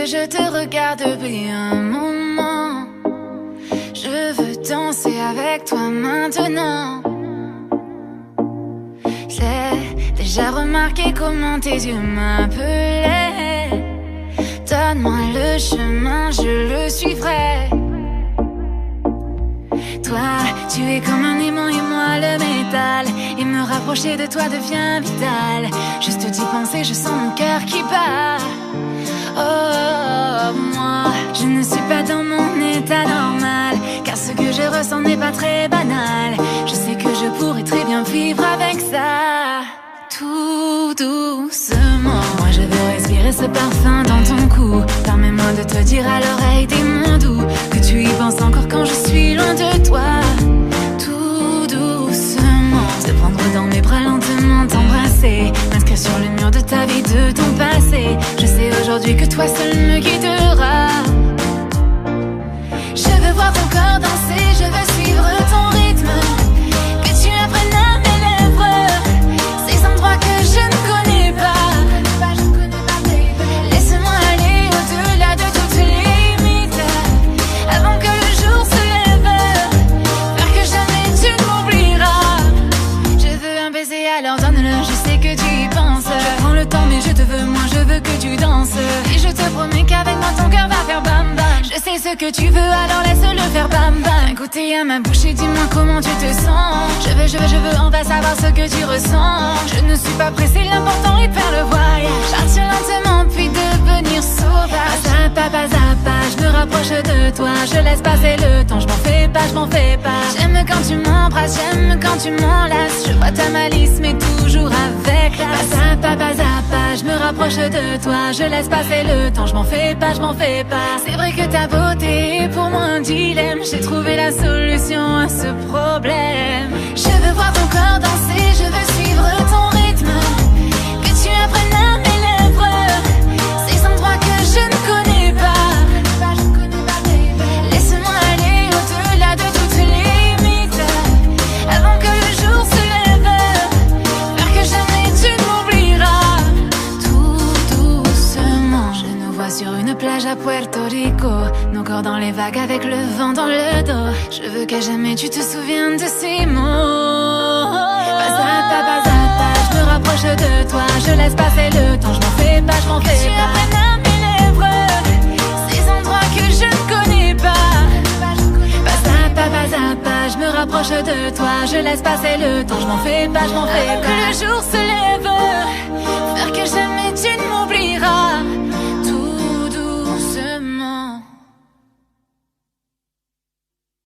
je te regarde depuis un moment. Je veux danser avec toi maintenant. J'ai déjà remarqué comment tes yeux m'appelaient. Donne-moi le chemin, je le suivrai. Toi, tu es comme un aimant et moi le métal. Et me rapprocher de toi devient vital. Juste d'y penser, je sens mon cœur qui bat. Oh, moi, je ne suis pas dans mon état normal, car ce que je ressens n'est pas très banal. Je sais que je pourrais très bien vivre avec ça. Tout doucement, moi je veux respirer ce parfum dans ton cou. Permets-moi de te dire à l'oreille des mots doux, que tu y penses encore quand je suis loin de toi. Tout doucement, te prendre dans mes bras lentement, t'embrasser, m'inscrire sur le mur de ta vie, de ton passé. Je sais aujourd'hui que toi seul me guidera. Je veux voir ton corps danser, je veux suivre ton rythme. Que tu apprennes à mes lèvres ces endroits que je ne connais pas. Laisse-moi aller au-delà de toutes les limites, avant que le jour se lève, faire que jamais tu ne m'oublieras. Je veux un baiser, alors donne-le, je sais que tu y penses. Je prends le temps mais je te veux, moi je veux que tu danses. Et je te promets qu'avec moi ton cœur va faire bam bam. Je sais ce que tu veux, alors laisse-le faire bam bam. Goûter à ma bouche et dis-moi comment tu te sens. Je veux, on va savoir ce que tu ressens. Je ne suis pas pressée, l'important est de faire le voyage. Partir lentement puis devenir sauvage. Pas à pas, je me rapproche de toi. Je laisse passer le temps, je m'en fais pas. J'aime quand tu m'embrasses, j'aime quand tu m'enlaces. Je vois ta malice mais toujours avec classe. Pas à pas, je me rapproche de toi. Je laisse passer le temps, je m'en fais pas. C'est vrai que ta beauté est pour moi un dilemme. J'ai trouvé la solution à ce problème. Je veux voir ton corps danser, je veux suivre ton rythme. Que tu apprennes à mes lèvres ces endroits que je ne connais pas. Laisse-moi aller au-delà de toutes les limites, avant que le jour se lève, faire que jamais tu ne m'oublieras. Tout doucement, je nous vois sur une plage à Puerto Rico, nos corps dans les vagues avec le vent dans le dos. Je veux qu'à jamais tu te souviennes de ces mots. Pas à pas, je me rapproche de toi. Je laisse passer le temps, je m'en fais pas. Que tu apprennes à mes lèvres ces endroits que je ne connais pas. Pas à pas, je me rapproche de toi. Je laisse passer le temps, je m'en fais pas. Que le jour se lève,